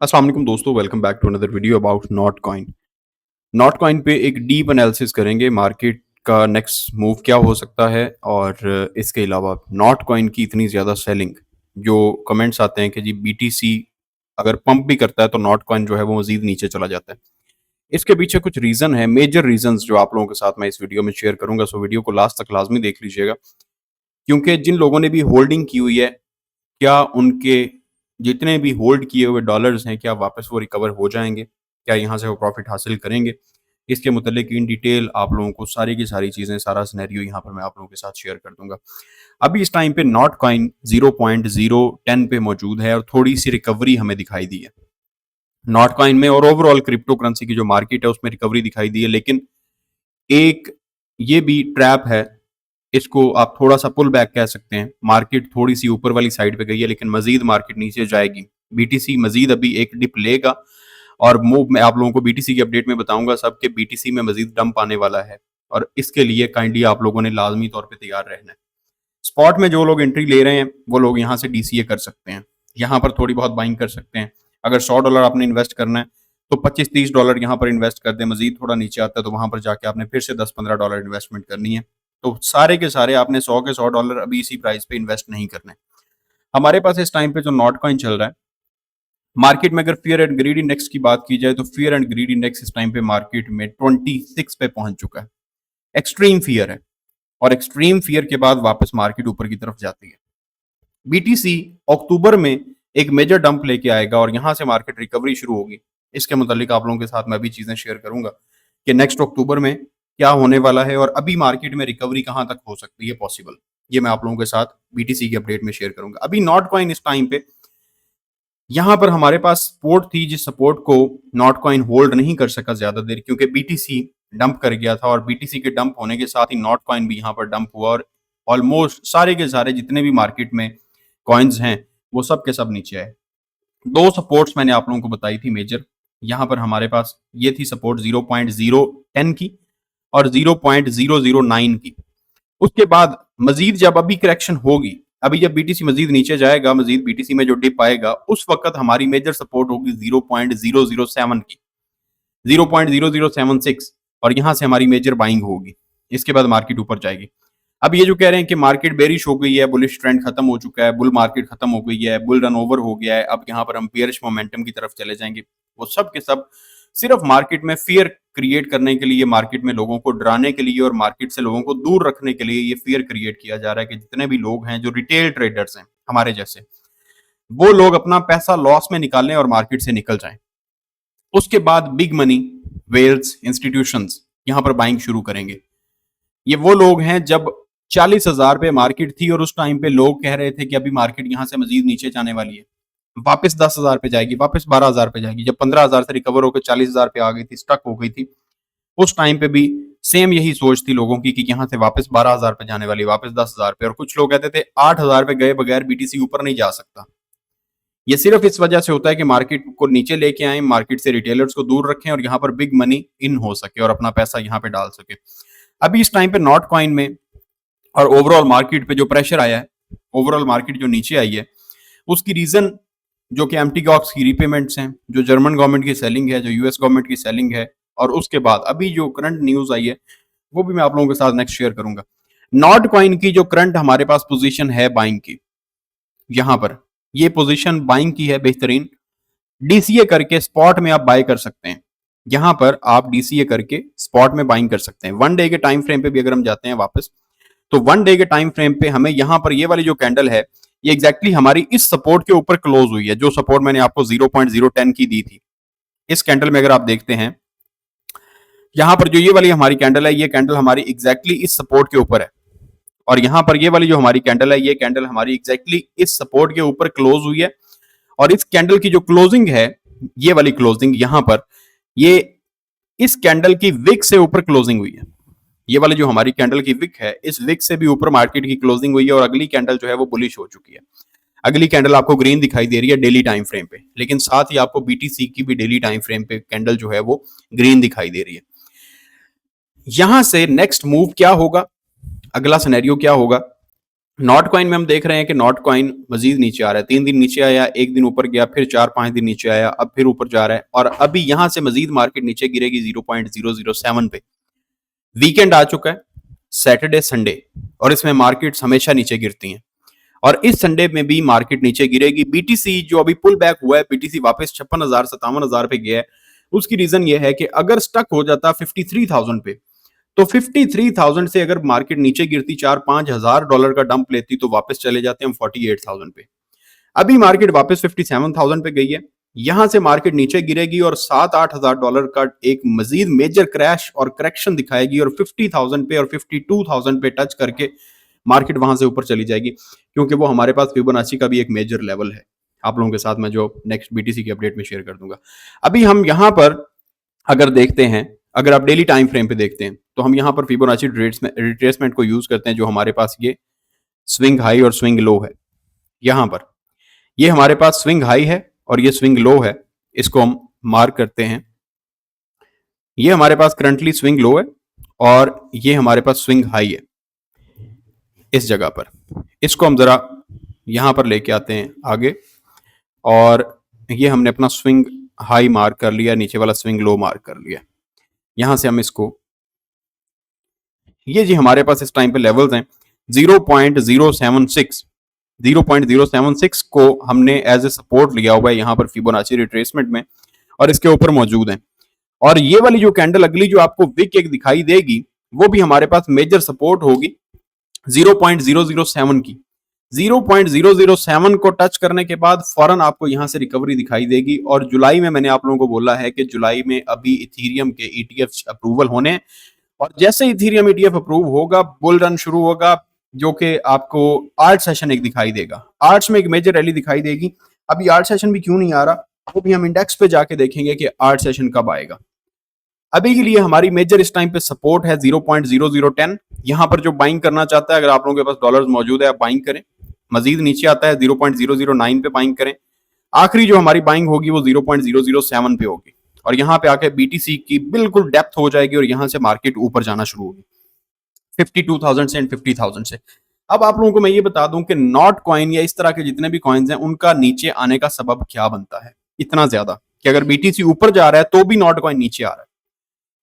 अस्सलाम वालेकुम दोस्तों, welcome back to another video about Notcoin. Notcoin पे एक डीप एनालिसिस करेंगे, मार्केट का नेक्स्ट मूव क्या हो सकता है। और इसके अलावा नॉट कॉइन की इतनी ज़्यादा सेलिंग, जो कमेंट्स आते हैं कि जी बीटीसी अगर पंप भी करता है तो नॉट कॉइन जो है वो मजीद नीचे चला जाता है। इसके पीछे कुछ रीज़न है, मेजर रीजंस जो आप लोगों के साथ मैं इस वीडियो में शेयर करूंगा। सो वीडियो को लास्ट तक लाजमी देख लीजिएगा, क्योंकि जिन लोगों ने भी होल्डिंग की हुई है, क्या उनके जितने भी होल्ड किए हुए डॉलर्स हैं, क्या वापस वो रिकवर हो जाएँगे? क्या यहाँ से वो प्रॉफ़िट हासिल करेंगे? इसके मुतल्लिक इन डिटेल आप लोगों को सारी की सारी चीज़ें, सारा सिनेरियो यहाँ पर मैं आप लोगों के साथ शेयर कर दूँगा। अभी इस टाइम पे नॉट कॉइन 0.010 पे मौजूद है और थोड़ी-सी रिकवरी हमें दिखाई दी है। नॉट कॉइन में और ओवरऑल क्रिप्टो करेंसी की जो मार्केट है उसमें रिकवरी दिखाई दी है, लेकिन एक ये भी ट्रैप है, इसको आप थोड़ा-सा पुल बैक कह सकते हैं। मार्केट थोड़ी-सी ऊपर वाली साइड पे गई है, लेकिन मज़ीद मार्केट नीचे जाएगी। बीटीसी मज़ीद अभी एक डिप लेगा और मूव मैं आप लोगों को बीटीसी की अपडेट में बताऊँगा सब कि बीटीसी में मज़ीद डंप आने वाला है, और इसके लिए काइंडली आप लोगों ने लाज़मी तौर पे तैयार रहना है। स्पॉट में जो लोग एंट्री ले रहे हैं, वो लोग यहाँ से डीसीए कर सकते हैं। यहाँ पर थोड़ी बहुत बाइंग कर सकते हैं। अगर $100 आपने इन्वेस्ट करना है, तो $25-30 यहाँ पर इन्वेस्ट कर दें। मज़ीद थोड़ा नीचे आता है तो वहाँ पर जाके आपने फिर से $10-15 इन्वेस्टमेंट करनी है। तो सारे के सारे आपने 100 के $100 अभी इसी प्राइस पे इन्वेस्ट नहीं करने। हमारे पास इस टाइम पे जो नॉट कॉइन चल रहा है, मार्केट में अगर फियर एंड ग्रीड इंडेक्स की बात की जाए, तो फियर एंड ग्रीड इंडेक्स इस टाइम पे मार्केट में 26 पे पहुंच चुका है। एक्सट्रीम फियर है, और एक्सट्रीम फियर के बाद वापस मार्केट ऊपर की तरफ जाती है। बीटीसी अक्टूबर में एक मेजर डंप लेके आएगा और यहां से मार्केट रिकवरी शुरू होगी। इसके मुतालिक आप लोगों के साथ मैं भी चीजें शेयर करूंगा कि नेक्स्ट अक्टूबर में क्या होने वाला है, और अभी मार्केट में रिकवरी कहां तक हो सकती है पॉसिबल, ये मैं आप लोगों के साथ बीटीसी की अपडेट में शेयर करूंगा। अभी नॉट कॉइन इस टाइम पे यहां पर हमारे पास सपोर्ट थी, जिस सपोर्ट को नॉट कॉइन होल्ड नहीं कर सका ज्यादा देर, क्योंकि बीटीसी डंप कर गया था, और बीटीसी के डंप होने के साथ ही नॉट कॉइन भी यहां पर डंप हुआ, और ऑलमोस्ट सारे के सारे जितने भी मार्केट में कॉइन्स हैं वो सब के सब नीचे आए। दो सपोर्ट्स मैंने आप लोगों को बताई थी मेजर। यहाँ पर हमारे पास ये थी सपोर्ट 0.010 की और 0.009 की। उसके बाद मजीद जब अभी करेक्शन होगी, अभी जब बीटीसी मजीद नीचे जाएगा, मजीद बीटीसी में जो डिप आएगा, उस वक्त हमारी मेजर सपोर्ट होगी 0.007 की, 0.0076, और यहाँ से हमारी मेजर बाइंग होगी। इसके बाद मार्केट ऊपर जाएगी। अब ये जो कह रहे हैं कि मार्केट बेरिश हो गई है, बुलिश ट्रेंड खत्म हो चुका है, बुल मार्केट खत्म हो गई है, बुल रन ओवर हो गया है, अब यहाँ पर हम बियरिश मोमेंटम की तरफ चले जाएंगे, वो सब के सब सिर्फ मार्केट में फियर क्रिएट करने के लिए, मार्केट में लोगों को डराने के लिए और मार्केट से लोगों को दूर रखने के लिए ये फियर क्रिएट किया जा रहा है कि जितने भी लोग हैं जो रिटेल ट्रेडर्स हैं हमारे जैसे, वो लोग अपना पैसा लॉस में निकालें और मार्केट से निकल जाएं। उसके बाद बिग मनी वेल्स इंस्टीट्यूशंस यहाँ पर बाइंग शुरू करेंगे। ये वो लोग हैं, जब 40,000 पे मार्केट थी और उस टाइम पे लोग कह रहे थे कि अभी मार्केट यहाँ से मजीद नीचे जाने वाली है, वापस 10,000 पे जाएगी, वापस 12,000 पे जाएगी। जब 15,000 से रिकवर होकर 40,000 पे आ गई थी, स्टक हो गई थी, उस टाइम पे भी सेम यही सोच थी लोगों की कि यहाँ से वापस 12,000 पे जाने वाली, वापस 10,000 पे, और कुछ लोग कहते थे 8,000 पे गए बगैर बीटीसी ऊपर नहीं जा सकता। ये सिर्फ इस वजह से होता है कि मार्केट को नीचे लेके आए, मार्केट से रिटेलर्स को दूर रखें और यहाँ पर बिग मनी इन हो सके और अपना पैसा यहाँ पे डाल सके। अभी इस टाइम पे नॉट कॉइन में और ओवरऑल मार्केट पे जो प्रेशर आया है, ओवरऑल मार्केट जो नीचे आई है, उसकी रीजन जो कि एम्प्टी गॉक्स की रीपेमेंट्स हैं, जो जर्मन गवर्नमेंट की सेलिंग है, जो यूएस गवर्नमेंट की सेलिंग है, और उसके बाद अभी जो करंट न्यूज आई है वो भी मैं आप लोगों के साथ नेक्स्ट शेयर करूंगा। नॉट कॉइन की जो करंट हमारे पास पोजीशन है बाइंग की, यहां पर ये पोजीशन बाइंग की है बेहतरीन। डीसीए करके स्पॉट में आप बाय कर सकते हैं। यहां पर आप डीसीए करके स्पॉट में बाइंग कर सकते हैं। वन डे के टाइम फ्रेम पे भी अगर हम जाते हैं वापस, तो वन डे के टाइम फ्रेम पे हमें यहां पर ये वाली जो कैंडल है, ये एग्जैक्टली हमारी इस सपोर्ट के ऊपर क्लोज हुई है, जो सपोर्ट मैंने आपको 0.010 की दी थी। इस कैंडल में अगर आप देखते हैं, यहां पर जो ये वाली हमारी कैंडल है, ये कैंडल हमारी एग्जैक्टली इस सपोर्ट के ऊपर है, और यहां पर ये वाली जो हमारी कैंडल है, ये कैंडल हमारी एग्जैक्टली इस सपोर्ट के ऊपर क्लोज हुई है। और इस कैंडल की जो क्लोजिंग है, ये वाली क्लोजिंग यहां पर, ये इस कैंडल की विक से ऊपर क्लोजिंग हुई है। ये वाली जो हमारी कैंडल की विक है, इस विक से भी ऊपर मार्केट की क्लोजिंग हुई है, और अगली कैंडल जो है वो बुलिश हो चुकी है। अगली कैंडल आपको ग्रीन दिखाई दे रही है डेली टाइम फ्रेम पे, लेकिन साथ ही आपको बीटीसी की भी डेली टाइम फ्रेम पे कैंडल जो है वो ग्रीन दिखाई दे रही है। यहां से नेक्स्ट मूव क्या होगा, अगला सिनेरियो क्या होगा, नॉट कॉइन में हम देख रहे हैं कि नॉट कॉइन मजीद नीचे आ रहा है, 3 दिन नीचे आया, 1 दिन ऊपर गया, फिर 4-5 दिन नीचे आया, अब फिर ऊपर जा रहा है और अभी यहां से मजीद मार्केट नीचे गिरेगी 0.007 पे। वीकेंड आ चुका है, सैटरडे संडे, और इसमें मार्केट्स हमेशा नीचे गिरती हैं और इस संडे में भी मार्केट नीचे गिरेगी। बीटीसी जो अभी पुल बैक हुआ है, बीटीसी वापस 56,000 57,000 पे गया है। उसकी रीजन ये है कि अगर स्टक हो जाता 53,000 पे, तो 53,000 से अगर मार्केट नीचे गिरती, 4-5 हजार डॉलर का डंप लेती, तो वापस चले जाते हम 48,000 पे। अभी मार्केट वापस 57,000 पे गई है, यहां से मार्केट नीचे गिरेगी और 7-8 हजार डॉलर का एक मजीद मेजर क्रैश और करेक्शन दिखाएगी और 50,000 पे और 52,000 पे टच करके मार्केट वहां से ऊपर चली जाएगी, क्योंकि वो हमारे पास फिबोनाची का भी एक मेजर लेवल है। आप लोगों के साथ मैं जो नेक्स्ट बीटीसी की अपडेट में शेयर कर दूंगा। अभी हम यहां पर अगर देखते हैं, अगर आप डेली टाइम फ्रेम पे देखते हैं, तो हम यहाँ पर फिबोनाची रिट्रेसमेंट को यूज करते हैं, जो हमारे पास ये स्विंग हाई और स्विंग लो है। यहाँ पर ये हमारे पास स्विंग हाई है और ये स्विंग लो है, इसको हम मार्क करते हैं। ये हमारे पास करंटली स्विंग लो है और ये हमारे पास स्विंग हाई है इस जगह पर। इसको हम जरा यहां पर लेके आते हैं आगे, और ये हमने अपना स्विंग हाई मार्क कर लिया, नीचे वाला स्विंग लो मार्क कर लिया। यहां से हम इसको, ये जी हमारे पास इस टाइम पे लेवल्स हैं 0.076, 0.076 को हमने एज ए सपोर्ट लिया हुआ है यहाँ पर फिबोनाची रिट्रेसमेंट में, और इसके ऊपर मौजूद है। और ये वाली जो कैंडल अगली जो आपको विक एक दिखाई देगी, वो भी हमारे पास मेजर सपोर्ट होगी 0.007 की। 0.007 को टच करने के बाद फौरन आपको यहां से रिकवरी दिखाई देगी। और जुलाई में मैंने आप लोगों को बोला है कि जुलाई में अभी इथीरियम के ईटीएफ अप्रूवल होने, और जैसे इथीरियम ईटीएफ अप्रूव होगा, बुल रन शुरू होगा, जो कि आपको आर्ट सेशन एक दिखाई देगा, आर्ट्स में एक मेजर रैली दिखाई देगी। अभी आर्ट सेशन भी क्यों नहीं आ रहा, वो भी हम इंडेक्स पे जाके देखेंगे कि आर्ट सेशन कब आएगा। अभी के लिए हमारी मेजर इस टाइम पे सपोर्ट है 0.0010। यहां पर जो बाइंग करना चाहता है, अगर आप लोगों के पास डॉलर्स मौजूद है, आप बाइंग करें। मजीद नीचे आता है 0.009 पे बाइंग करें। आखिरी जो हमारी बाइंग होगी वो 0.007 पे होगी, और यहाँ पे आके बीटीसी की बिल्कुल डेप्थ हो जाएगी और यहाँ से मार्केट ऊपर जाना शुरू होगी 52,000 से एंड 50,000 से। अब आप लोगों को मैं ये बता दूं कि नॉट कॉइन या इस तरह के जितने भी कॉइन्स हैं, उनका नीचे आने का सबब क्या बनता है इतना ज्यादा, कि अगर बीटीसी ऊपर जा रहा है तो भी नॉट कॉइन नीचे आ रहा है।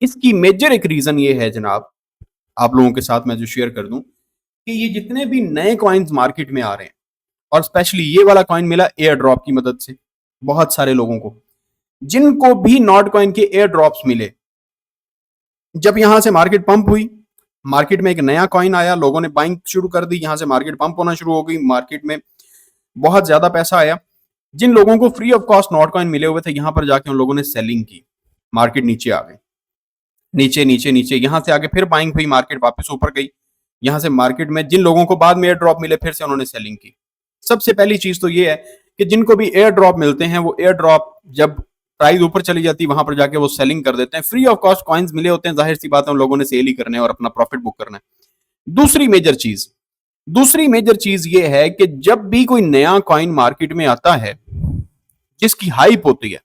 इसकी मेजर एक रीजन ये है जनाब, आप लोगों के साथ मैं जो शेयर कर दूं, कि ये जितने भी नए कॉइन्स मार्केट में आ रहे हैं, और स्पेशली ये वाला कॉइन मिला एयर ड्रॉप की मदद से बहुत सारे लोगों को, जिनको भी नॉट कॉइन के एयर ड्रॉप्स मिले, जब यहां से मार्केट पंप हुई, मार्केट में एक नया कॉइन आया, लोगों ने बाइंग शुरू कर दी, यहां से मार्केट पंप होना शुरू हो गई, मार्केट में बहुत ज्यादा पैसा आया। जिन लोगों को free of cost not coin मिले हुए थे, यहां पर जाके उन लोगों ने सेलिंग की, मार्केट नीचे आ गई, नीचे नीचे नीचे, यहां से आगे फिर बाइंग हुई, मार्केट वापस ऊपर गई। यहां से मार्केट में जिन लोगों को बाद में एयर ड्रॉप मिले, फिर से उन्होंने सेलिंग की। सबसे पहली चीज तो ये है कि जिनको भी एयर ड्रॉप मिलते हैं, वो एयर ड्रॉप जब प्राइस ऊपर चली जाती है, वहां पर जाके वो सेलिंग कर देते हैं। फ्री ऑफ कॉस्ट कॉइन्स मिले होते हैं, जाहिर सी बात है उन लोगों ने सेल ही करने और अपना प्रॉफिट बुक करना है। दूसरी मेजर चीज ये है कि जब भी कोई नया कॉइन मार्केट में आता है जिसकी हाइप होती है,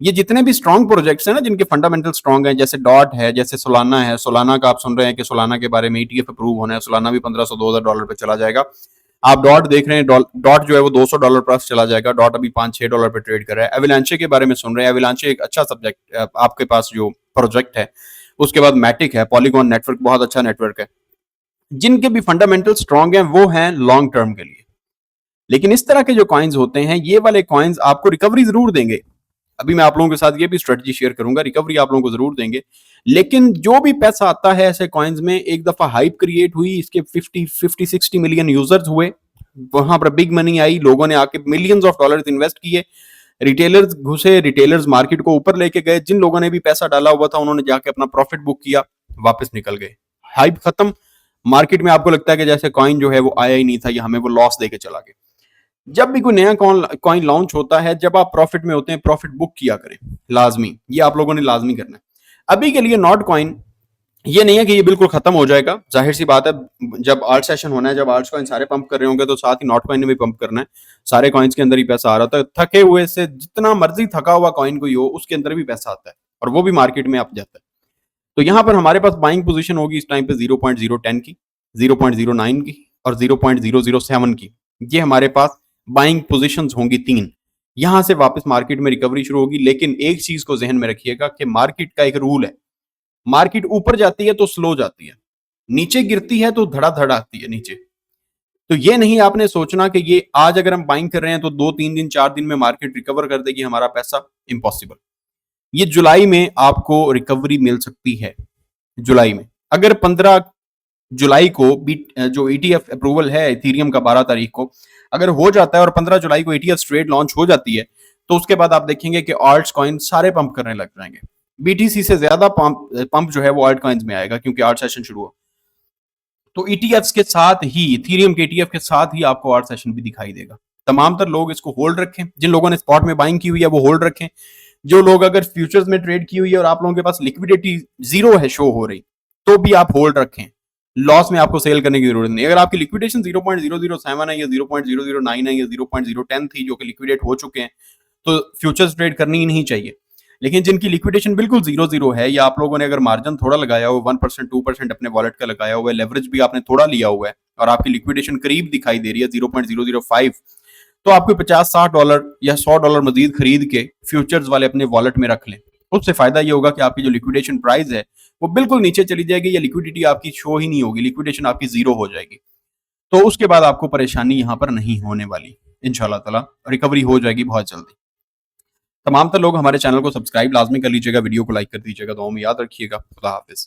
ये जितने भी स्ट्रॉन्ग प्रोजेक्ट्स हैं ना, जिनके फंडामेंटल स्ट्रॉन्ग हैं, जैसे डॉट है, जैसे सोलाना है, सोलाना का आप सुन रहे हैं कि सोलाना के बारे में ईटीएफ अप्रूव होना है, सोलाना भी 1500-2000 डॉलर पे चला जाएगा। आप डॉट देख रहे हैं, डॉट जो है वो $200 प्लस चला जाएगा, डॉट अभी $5-6 पे ट्रेड कर रहा है। एविलांचे के बारे में सुन रहे हैं, एविलांचे एक अच्छा सब्जेक्ट आपके पास जो प्रोजेक्ट है। उसके बाद मैटिक है, पॉलीगॉन नेटवर्क बहुत अच्छा नेटवर्क है। जिनके भी फंडामेंटल स्ट्रॉन्ग हैं, वो हैं लॉन्ग टर्म के लिए। लेकिन इस तरह के जो कॉइन्स होते हैं, ये वाले कॉइन्स आपको रिकवरी जरूर देंगे। अभी मैं आप लोगों के साथ ये भी स्ट्रेटजी शेयर करूंगा, रिकवरी आप लोगों को जरूर देंगे। लेकिन जो भी पैसा आता है ऐसे कॉइन्स में, एक दफा हाइप क्रिएट हुई, इसके 50-60 मिलियन यूजर्स हुए, वहां पर बिग मनी आई, लोगों ने आके मिलियंस ऑफ डॉलर्स इन्वेस्ट किए, रिटेलर्स घुसे, रिटेलर्स मार्केट को ऊपर लेके गए, जिन लोगों ने भी पैसा डाला हुआ था उन्होंने जाके अपना प्रॉफिट बुक किया, वापस निकल गए। हाइप खत्म, मार्केट में आपको लगता है कि जैसे कॉइन जो है वो आया ही नहीं था, या हमें वो लॉस देके चला गया। जब भी कोई नया कॉइन लॉन्च होता है, जब आप प्रॉफिट में होते हैं, प्रॉफिट बुक किया करें लाजमी, ये आप लोगों ने लाजमी करना है। अभी के लिए नॉट कॉइन ये नहीं है कि ये बिल्कुल खत्म हो जाएगा, जाहिर सी बात है, जब आर्ट सेशन होना है, जब आर्ट्स कॉइन सारे पंप कर रहे होंगे, तो साथ ही नॉट कॉइन ने भी पंप करना है। सारे कॉइन्स के अंदर ही पैसा आ रहा था, थके हुए से जितना मर्जी थका हुआ कॉइन कोई हो, उसके अंदर भी पैसा आता है और वो भी मार्केट में आप जाता है। तो यहां पर हमारे पास बाइंग पोजीशन होगी इस टाइम पे 0.010 की, 0.09 की, और 0.007 की, ये हमारे पास बाइंग पोजीशंस होंगी 3। यहां से वापस मार्केट में रिकवरी शुरू होगी। लेकिन एक चीज को जहन में रखिएगा कि मार्केट का एक रूल है, मार्केट ऊपर जाती है तो स्लो जाती है, नीचे गिरती है तो धड़ाधड़ आती है नीचे। तो ये नहीं आपने सोचना कि ये आज अगर हम बाइंग कर रहे हैं तो 2-3 दिन 4 दिन में मार्केट रिकवर कर देगी हमारा पैसा, इम्पॉसिबल। ये जुलाई में आपको रिकवरी मिल सकती है। जुलाई में अगर 15 जुलाई को जो ईटीएफ अप्रूवल है इथेरियम का 12 तारीख को अगर हो जाता है और 15 जुलाई को ईटीएफ ट्रेड लॉन्च हो जाती है, तो उसके बाद आप देखेंगे कि ऑल्ट्स कॉइन सारे पंप करने लग जाएंगे। बीटीसी से ज्यादा पंप जो है वो ऑल्ट कॉइन्स में आएगा क्योंकि आर्ट सेशन शुरू हो। तो ईटीएफ्स के साथ ही इथेरियम के ईटीएफ के साथ ही आपको आर्ट सेशन भी दिखाई देगा। तमाम तर लोग इसको होल्ड रखें, जिन लोगों ने स्पॉट में बाइंग की हुई है वो होल्ड रखें। जो लोग अगर फ्यूचर्स में ट्रेड की हुई है और आप लोगों के पास लिक्विडिटी जीरो है शो हो रही, तो भी आप होल्ड रखें। लॉस में आपको सेल करने की जरूरत नहीं। अगर आपकी लिक्विडेशन 0.007 है या 0.009 है या 0.010 थी जो कि लिक्विडेट हो चुके हैं, तो फ्यूचर्स ट्रेड करनी ही नहीं चाहिए। लेकिन जिनकी लिक्विडेशन बिल्कुल 0-0 है या आप लोगों ने अगर मार्जिन थोड़ा लगाया हो 1% 2% अपने वॉलेट का लगाया हुआ है, लेवरेज भी आपने थोड़ा लिया हुआ है और आपकी लिक्विडेशन करीब दिखाई दे रही है 0.005, तो आपको $50-60 या $100 मजीद खरीद के फ्यूचर्स वाले अपने वॉलेट में रख लें। उससे फायदा ये होगा कि आपकी जो लिक्विडेशन प्राइस है वो बिल्कुल नीचे चली जाएगी या लिक्विडिटी आपकी शो ही नहीं होगी, लिक्विडेशन आपकी जीरो हो जाएगी। तो उसके बाद आपको परेशानी यहाँ पर नहीं होने वाली। इंशाल्लाह ताला रिकवरी हो जाएगी बहुत जल्दी। तमाम तर लोग हमारे चैनल को सब्सक्राइब लाजमी कर लीजिएगा, वीडियो को लाइक कर दीजिएगा, दुआओं में याद रखिएगा। खुदा हाफिज।